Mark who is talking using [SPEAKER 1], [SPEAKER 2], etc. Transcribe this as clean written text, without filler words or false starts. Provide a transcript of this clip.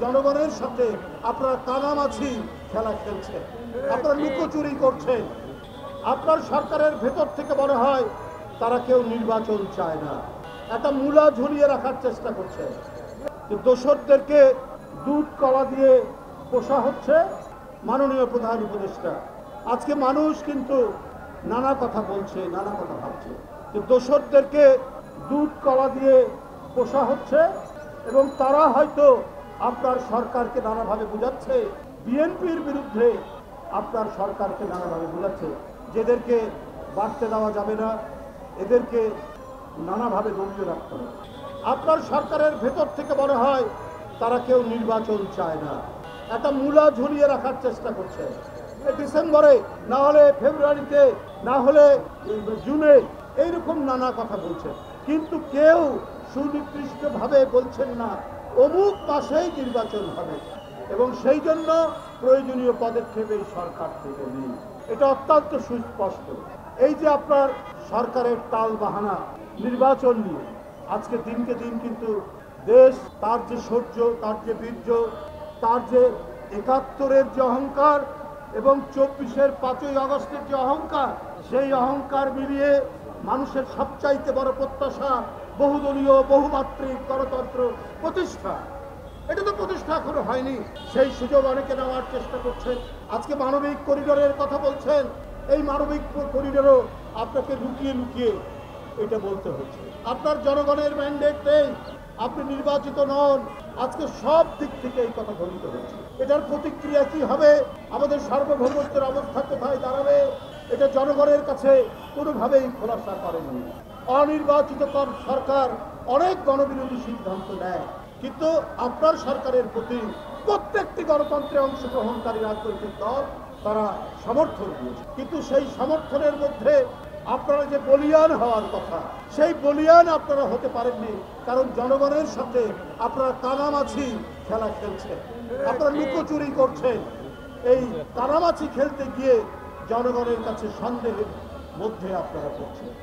[SPEAKER 1] জনগণের সাথে আপনারা কানামাছি খেলা খেলছেন, আপনারা লুকোচুরি করছেন। আপনার সরকারের ভেতর থেকে মনে হয় তারা কেউ নির্বাচন চায় না, একটা মূলা ঝুলিয়ে রাখার চেষ্টা করছে। দোসরদেরকে দুধ কলা দিয়ে পোষা হচ্ছে। মাননীয় প্রধান উপদেষ্টা, আজকে মানুষ কিন্তু নানা কথা বলছে, নানা কথা ভাবছে। দোসরদেরকে দুধ কলা দিয়ে পোষা হচ্ছে এবং তারা হয়তো আপনার সরকারকে নানাভাবে বোঝাচ্ছে, বিএনপির বিরুদ্ধে আপনার সরকারকে নানাভাবে বোঝাচ্ছে, যেদেরকে বাড়তে দেওয়া যাবে না, এদেরকে নানাভাবে দমিয়ে রাখতে হবে। আপনার সরকারের ভেতর থেকে মনে হয় তারা কেউ নির্বাচন চায় না, একটা মূলা ঝুলিয়ে রাখার চেষ্টা করছে। ডিসেম্বরে, না হলে ফেব্রুয়ারিতে, না হলে জুনে, এইরকম নানা কথা বলছে, কিন্তু কেউ সুনির্দিষ্টভাবে বলছেন না অমুক মাসেই নির্বাচন হবে এবং সেই জন্য প্রয়োজনীয় পদক্ষেপ এই সরকার থেকে নেই। এটা অত্যন্ত সুস্পষ্ট। এই যে আপনার সরকারের টাল বাহানা নির্বাচন নিয়ে, আজকে দিনকে দিন কিন্তু দেশ তার যে শৌর্য, তার যে বীর্য, তার যে ৭১-এর যে অহংকার এবং ২৪-এর ৫ই আগস্টের যে অহংকার, সেই অহংকার মিলিয়ে মানুষের সবচাইতে বড় প্রত্যাশা বহুদলীয় বহুমাত্রিক গণতন্ত্র প্রতিষ্ঠা। এটা তো প্রতিষ্ঠা এখনো হয়নি, সেই সুযোগ অনেকে নেওয়ার চেষ্টা করছেন। আজকে মানবিক করিডোরের কথা বলছেন, এই মানবিক করিডোরও আপনাকে লুকিয়ে লুকিয়ে এটা বলতে হচ্ছে। আপনার জনগণের ম্যান্ডেট নেই, আপনি নির্বাচিত নন, আজকে সব দিক থেকে এই কথা ঘটিত হচ্ছে। এটার প্রতিক্রিয়া কি হবে, আমাদের সার্বভৌমত্বের অবস্থা কোথায় দাঁড়াবে, এটা জনগণের কাছে কোনোভাবেই খোলাসা করেনি। অনির্বাচিত সরকার অনেক গণবিরোধী সিদ্ধান্ত নেয়, কিন্তু আপনার সরকারের প্রতি প্রত্যেকটি গণতন্ত্রে অংশগ্রহণকারী রাজনৈতিক দল তারা সমর্থন দিয়েছে, কিন্তু সেই সমর্থনের মধ্যে আপনারা যে বলিয়ান হওয়ার কথা, সেই বলিয়ান আপনারা হতে পারেননি, কারণ জনগণের সাথে আপনারা কানামাছি খেলা খেলছেন, আপনারা লুকোচুরি করছেন। এই কানামাছি খেলতে গিয়ে জনগণের কাছে সন্দেহের মধ্যে আপনারা পড়ছেন।